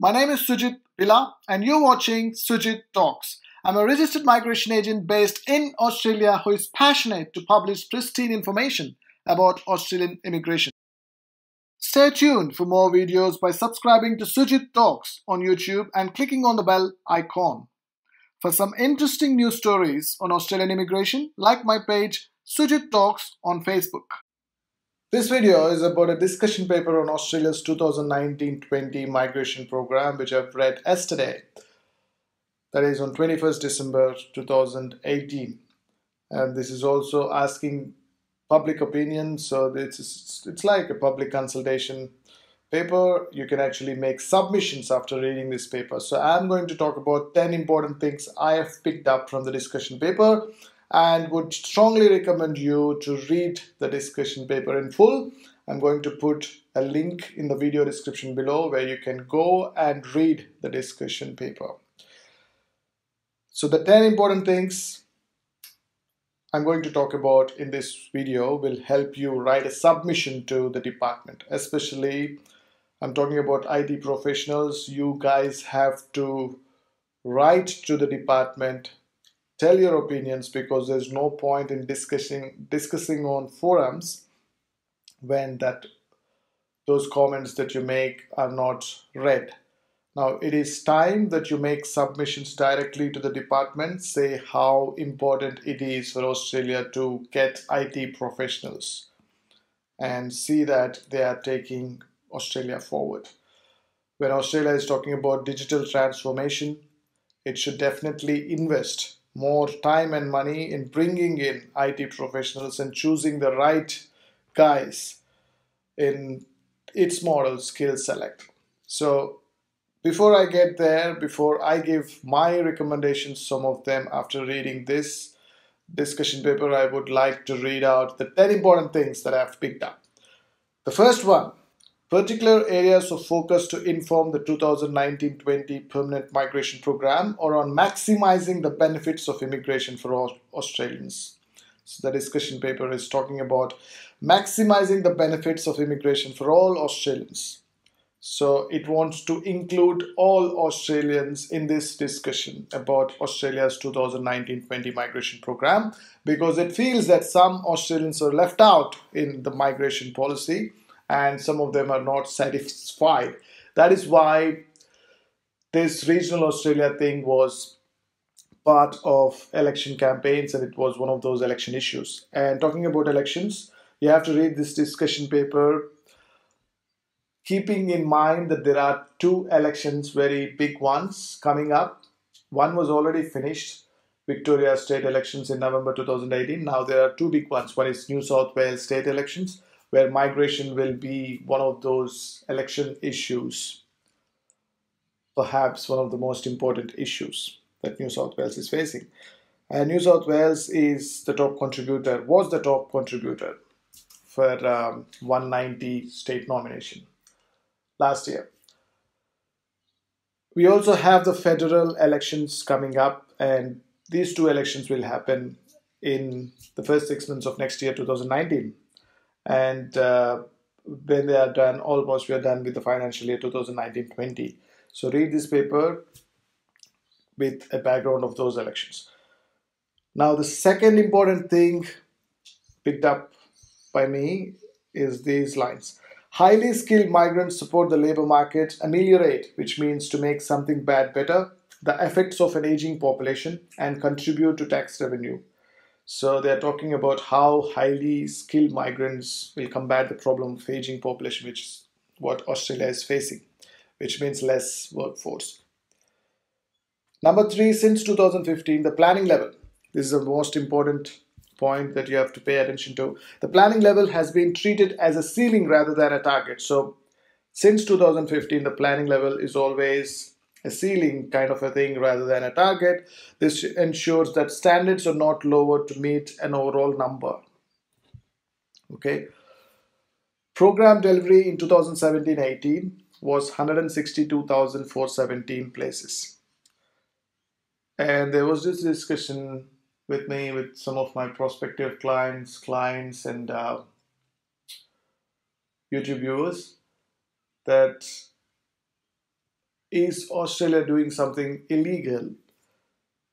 My name is Sujith, Billa, and you're watching Sujith Talks. I'm a registered migration agent based in Australia who is passionate to publish pristine information about Australian immigration. Stay tuned for more videos by subscribing to Sujith Talks on YouTube and clicking on the bell icon. For some interesting news stories on Australian immigration, like my page Sujith Talks on Facebook. This video is about a discussion paper on Australia's 2019-20 migration program, which I've read yesterday. That is on 21st December 2018. And this is also asking public opinion, so it's like a public consultation paper. You can actually make submissions after reading this paper. So I'm going to talk about 10 important things I have picked up from the discussion paper and would strongly recommend you to read the discussion paper in full. I'm going to put a link in the video description below where you can go and read the discussion paper. So the 10 important things I'm going to talk about in this video will help you write a submission to the department. Especially, I'm talking about IT professionals. You guys have to write to the department, tell your opinions, because there's no point in discussing on forums when those comments that you make are not read. Now it is time that you make submissions directly to the department, say how important it is for Australia to get IT professionals and see that they are taking Australia forward. When Australia is talking about digital transformation, it should definitely invest more time and money in bringing in IT professionals and choosing the right guys in its model skill select. So before I get there, before I give my recommendations, some of them after reading this discussion paper, I would like to read out the 10 important things that I've picked up. The first one, particular areas of focus to inform the 2019-20 permanent migration program are on maximizing the benefits of immigration for all Australians. So the discussion paper is talking about maximizing the benefits of immigration for all Australians. So it wants to include all Australians in this discussion about Australia's 2019-20 migration program, because it feels that some Australians are left out in the migration policy and some of them are not satisfied. That is why this regional Australia thing was part of election campaigns, and it was one of those election issues. And talking about elections, you have to read this discussion paper keeping in mind that there are two elections, very big ones, coming up. One was already finished, Victoria state elections in November 2018. Now there are two big ones. One is New South Wales state elections, where migration will be one of those election issues, perhaps one of the most important issues that New South Wales is facing. And New South Wales is the top contributor, was the top contributor for 190 state nomination last year. We also have the federal elections coming up, and these two elections will happen in the first 6 months of next year, 2019. And when they are done, almost we are done with the financial year 2019-20. So read this paper with a background of those elections. Now the second important thing picked up by me is these lines. Highly skilled migrants support the labor market, ameliorate, which means to make something bad better, the effects of an aging population, and contribute to tax revenue. So they're talking about how highly skilled migrants will combat the problem of aging population, which is what Australia is facing, which means less workforce. Number 3, since 2015, the planning level. This is the most important point that you have to pay attention to. The planning level has been treated as a ceiling rather than a target. So since 2015, the planning level is always a ceiling kind of a thing rather than a target. This ensures that standards are not lowered to meet an overall number. Okay. Program delivery in 2017-18 was 162,417 places. And there was this discussion with me, with some of my prospective clients and YouTube viewers, that is Australia doing something illegal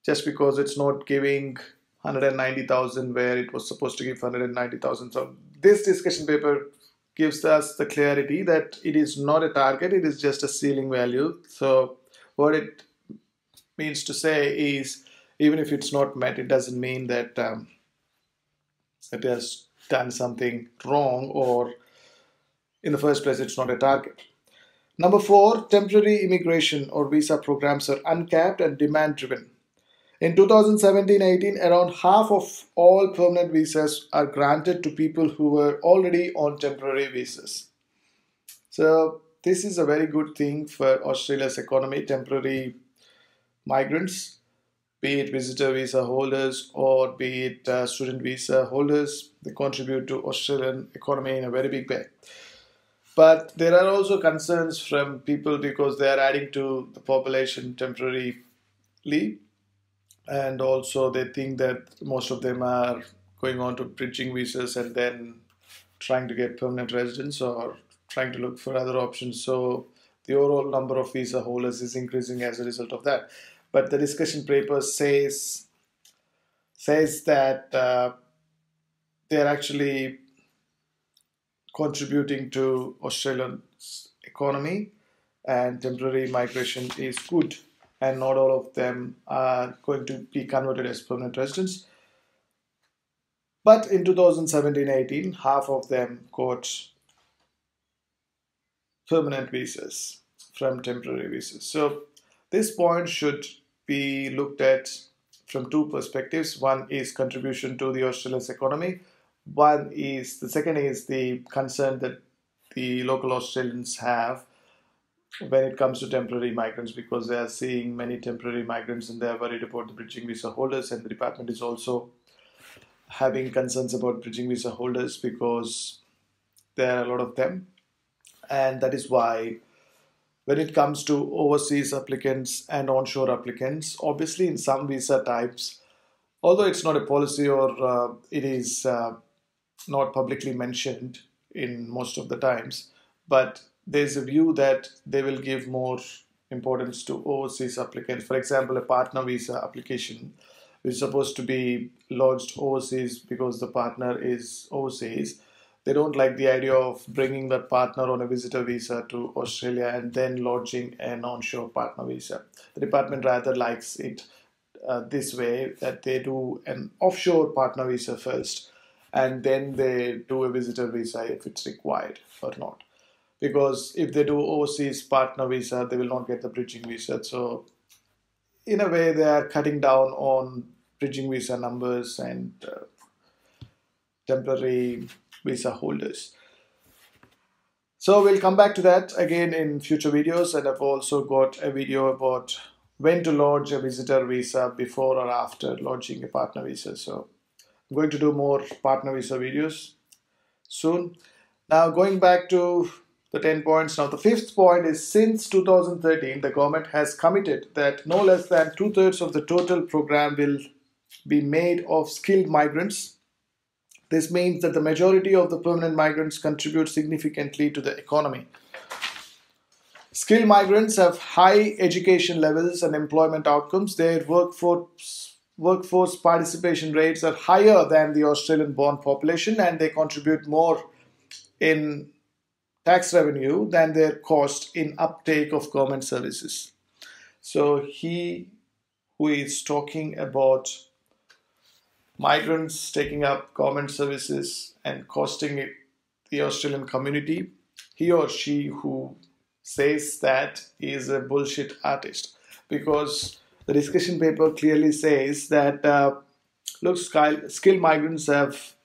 just because it's not giving 190,000 where it was supposed to give 190,000? So this discussion paper gives us the clarity that it is not a target, it is just a ceiling value. So what it means to say is, even if it's not met, it doesn't mean that it has done something wrong, or in the first place it's not a target. Number 4, temporary immigration or visa programs are uncapped and demand driven. In 2017-18, around half of all permanent visas are granted to people who were already on temporary visas. So this is a very good thing for Australia's economy. Temporary migrants, be it visitor visa holders or be it student visa holders, they contribute to Australian economy in a very big way. But there are also concerns from people because they are adding to the population temporarily, and also they think that most of them are going on to bridging visas and then trying to get permanent residence or trying to look for other options. So the overall number of visa holders is increasing as a result of that. But the discussion paper says that they're actually contributing to Australia's economy, and temporary migration is good, and not all of them are going to be converted as permanent residents. But in 2017-18, half of them got permanent visas from temporary visas. So this point should be looked at from two perspectives. One is contribution to the Australia's economy. The second is the concern that the local Australians have when it comes to temporary migrants, because they are seeing many temporary migrants and they are worried about the bridging visa holders, and the department is also having concerns about bridging visa holders because there are a lot of them. And that is why when it comes to overseas applicants and onshore applicants, obviously in some visa types, although it's not a policy or it is not publicly mentioned in most of the times, but there's a view that they will give more importance to overseas applicants. For example, a partner visa application which is supposed to be lodged overseas because the partner is overseas. They don't like the idea of bringing that partner on a visitor visa to Australia and then lodging an onshore partner visa. The department rather likes it this way, that they do an offshore partner visa first and then they do a visitor visa if it's required or not. Because if they do overseas partner visa, they will not get the bridging visa. So in a way, they are cutting down on bridging visa numbers and temporary visa holders. So we'll come back to that again in future videos, and I've also got a video about when to lodge a visitor visa before or after lodging a partner visa. So I'm going to do more partner visa videos soon. Now going back to the 10 points. Now the 5th point is, since 2013, the government has committed that no less than 2/3 of the total program will be made of skilled migrants. This means that the majority of the permanent migrants contribute significantly to the economy. Skilled migrants have high education levels and employment outcomes. Their workforce participation rates are higher than the Australian-born population, and they contribute more in tax revenue than their cost in uptake of government services. So he who is talking about migrants taking up government services and costing it the Australian community, he or she who says that is a bullshit artist, because the discussion paper clearly says that look, skilled migrants have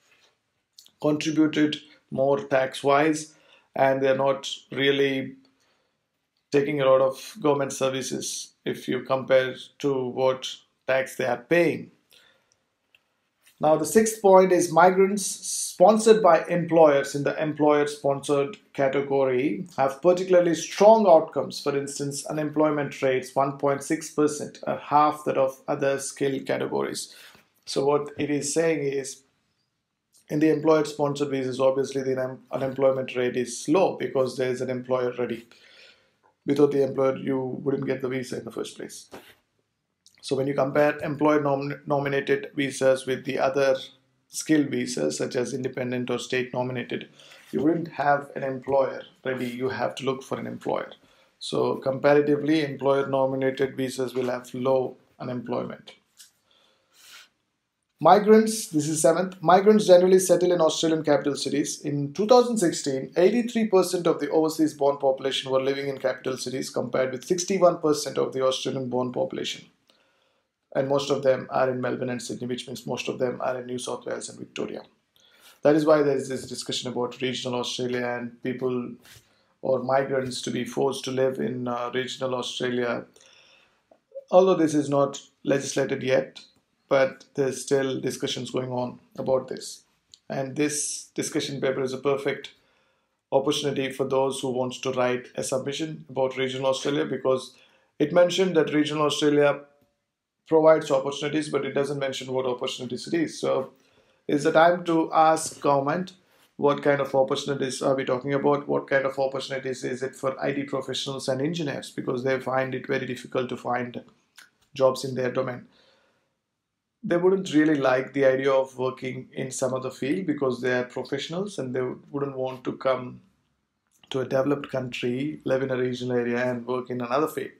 contributed more tax-wise, and they're not really taking a lot of government services if you compare to what tax they are paying. Now the 6th point is, migrants sponsored by employers in the employer-sponsored category have particularly strong outcomes. For instance, unemployment rates 1.6% are half that of other skilled categories. So what it is saying is, in the employer-sponsored visas, obviously the unemployment rate is low because there is an employer ready. without the employer, you wouldn't get the visa in the first place. So when you compare employer-nominated visas with the other skilled visas, such as independent or state-nominated, you wouldn't have an employer ready. You have to look for an employer. So comparatively, employer-nominated visas will have low unemployment. Migrants, this is 7th. Migrants generally settle in Australian capital cities. In 2016, 83% of the overseas born population were living in capital cities compared with 61% of the Australian born population. And most of them are in Melbourne and Sydney, which means most of them are in New South Wales and Victoria. That is why there is this discussion about regional Australia and people or migrants to be forced to live in regional Australia. Although this is not legislated yet, but there's still discussions going on about this. And this discussion paper is a perfect opportunity for those who want to write a submission about regional Australia, because it mentioned that regional Australia provides opportunities, but it doesn't mention what opportunities it is. So it's the time to ask government, what kind of opportunities are we talking about? What kind of opportunities is it for IT professionals and engineers? Because they find it very difficult to find jobs in their domain. They wouldn't really like the idea of working in some other field because they are professionals and they wouldn't want to come to a developed country, live in a regional area and work in another field.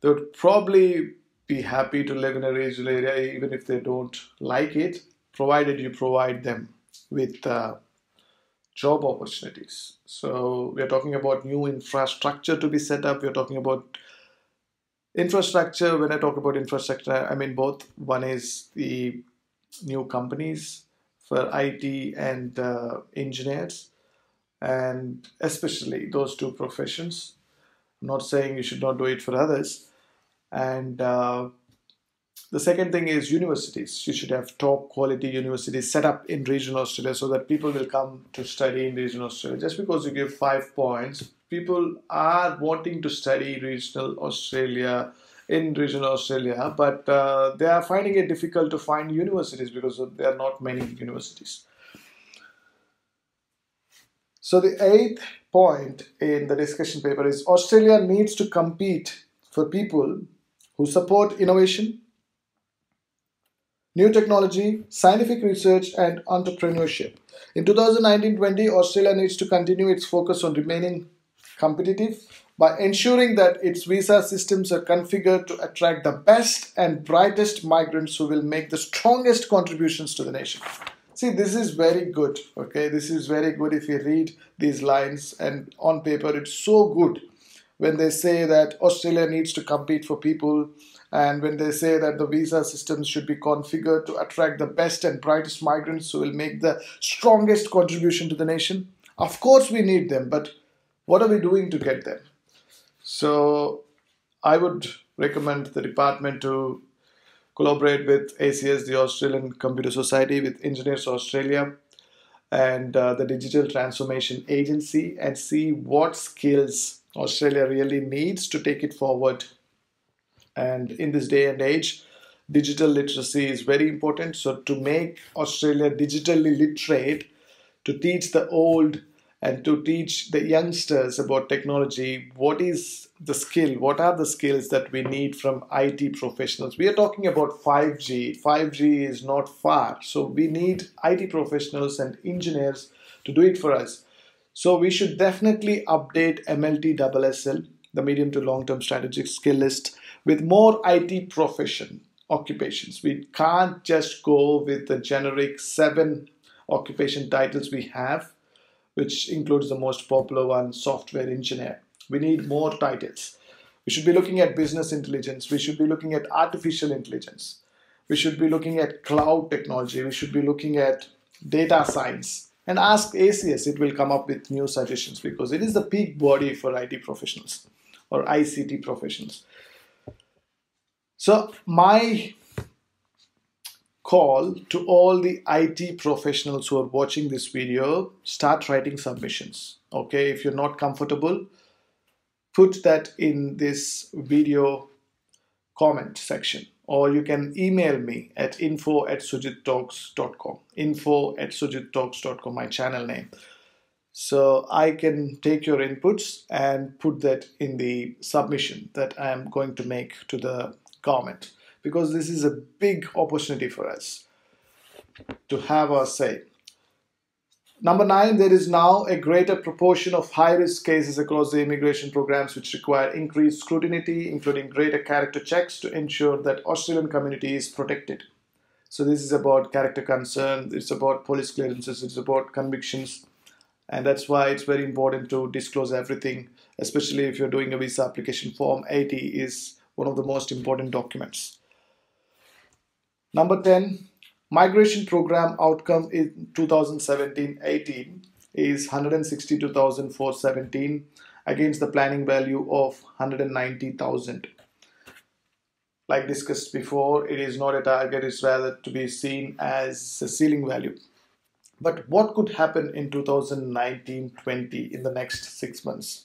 They would probably be happy to live in a regional area even if they don't like it, provided you provide them with job opportunities. So we are talking about new infrastructure to be set up. We are talking about infrastructure. When I talk about infrastructure, I mean both. One is the new companies for IT and engineers, and especially those two professions. I'm not saying you should not do it for others. And the second thing is universities. You should have top quality universities set up in regional Australia so that people will come to study in regional Australia. Just because you give 5 points, people are wanting to study regional Australia in regional Australia, but they are finding it difficult to find universities because there are not many universities. So the 8th point in the discussion paper is Australia needs to compete for people who support innovation, new technology, scientific research, and entrepreneurship. In 2019-20, Australia needs to continue its focus on remaining competitive by ensuring that its visa systems are configured to attract the best and brightest migrants who will make the strongest contributions to the nation. See, this is very good, okay? This is very good if you read these lines, and on paper it's so good when they say that Australia needs to compete for people, and when they say that the visa systems should be configured to attract the best and brightest migrants who will make the strongest contribution to the nation. Of course we need them, but what are we doing to get them? So I would recommend the department to collaborate with ACS, the Australian Computer Society, with Engineers Australia, and the Digital Transformation Agency, and see what skills Australia really needs to take it forward. And in this day and age, digital literacy is very important. So to make Australia digitally literate, to teach the old and to teach the youngsters about technology, what is the skill, what are the skills that we need from IT professionals? We are talking about 5G. 5G is not far. So we need IT professionals and engineers to do it for us. So we should definitely update MLTSSL, the medium to long-term strategic skill list, with more IT profession occupations. We can't just go with the generic 7 occupation titles we have, which includes the most popular one, software engineer. We need more titles. We should be looking at business intelligence. We should be looking at artificial intelligence. We should be looking at cloud technology. We should be looking at data science. And ask ACS, it will come up with new suggestions because it is the peak body for IT professionals or ICT professionals. So my call to all the IT professionals who are watching this video, start writing submissions. Okay, if you're not comfortable, put that in this video comment section, or you can email me at info@sujithtalks.com, info@sujithtalks.com, my channel name. So I can take your inputs and put that in the submission that I am going to make to the government, because this is a big opportunity for us to have our say. Number 9, there is now a greater proportion of high-risk cases across the immigration programs which require increased scrutiny, including greater character checks to ensure that Australian community is protected. So this is about character concern, it's about police clearances, it's about convictions, and that's why it's very important to disclose everything, especially if you're doing a visa application form. 80 is one of the most important documents. Number 10, migration program outcome in 2017-18 is 162,417 against the planning value of 190,000. Like discussed before, it is not a target, it's rather to be seen as a ceiling value. But what could happen in 2019-20 in the next 6 months?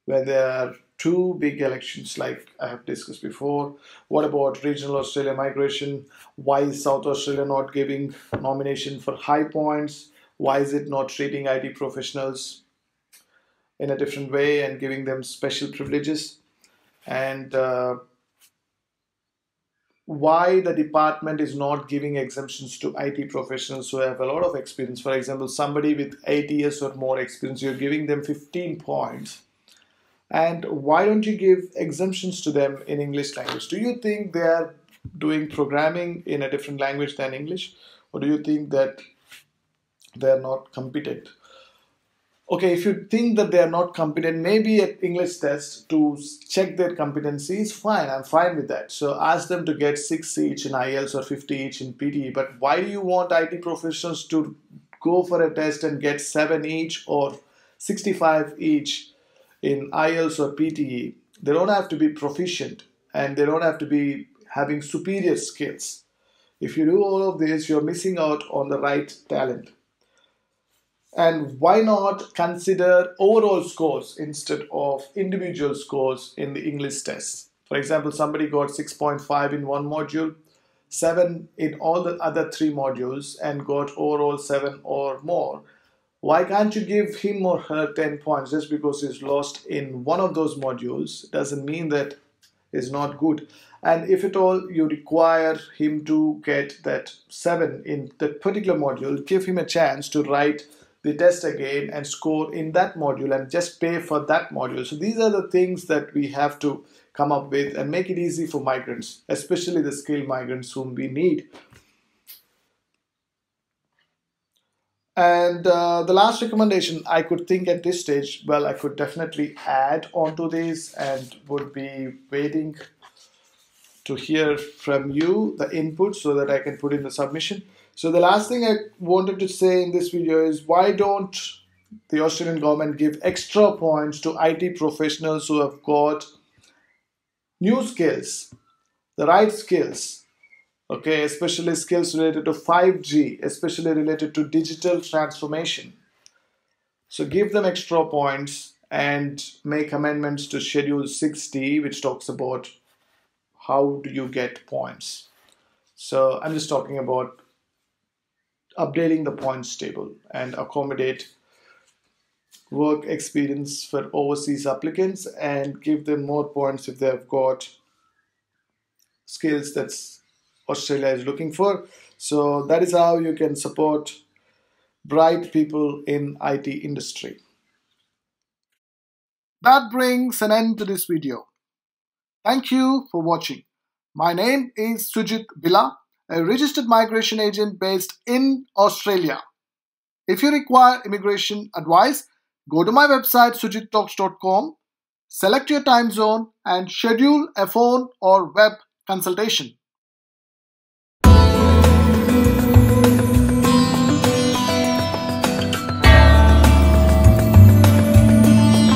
When there are two big elections like I have discussed before. What about regional Australia migration? Why is South Australia not giving nomination for high points? Why is it not treating IT professionals in a different way and giving them special privileges? And why the department is not giving exemptions to IT professionals who have a lot of experience. For example, somebody with 8 years or more experience, you're giving them 15 points. And why don't you give exemptions to them in English language? Do you think they are doing programming in a different language than English? Or do you think that they are not competent? Okay, if you think that they are not competent, maybe an English test to check their competency is fine. I'm fine with that. So ask them to get 60 each in IELTS or 50 each in PTE. But why do you want IT professionals to go for a test and get 7 each or 65 each in IELTS or PTE? They don't have to be proficient and they don't have to be having superior skills. If you do all of this, you're missing out on the right talent. And why not consider overall scores instead of individual scores in the English test? For example, somebody got 6.5 in one module, 7 in all the other 3 modules, and got overall 7 or more. Why can't you give him or her 10 points just because he's lost in one of those modules? Doesn't mean that is not good. And if at all you require him to get that 7 in that particular module, give him a chance to write the test again and score in that module and just pay for that module. So these are the things that we have to come up with and make it easy for migrants, especially the skilled migrants whom we need. And the last recommendation I could think at this stage, well, I could definitely add on to this and would be waiting to hear from you the input so that I can put in the submission. So the last thing I wanted to say in this video is, why don't the Australian government give extra points to IT professionals who have got new skills, the right skills, okay, especially skills related to 5G, especially related to digital transformation. So give them extra points and make amendments to Schedule 60, which talks about how do you get points. So I'm just talking about updating the points table and accommodate work experience for overseas applicants and give them more points if they have got skills that Australia is looking for. So that is how you can support bright people in IT industry. That brings an end to this video. Thank you for watching. My name is Sujith Billa, a registered migration agent based in Australia. If you require immigration advice, go to my website sujithtalks.com, select your time zone and schedule a phone or web consultation.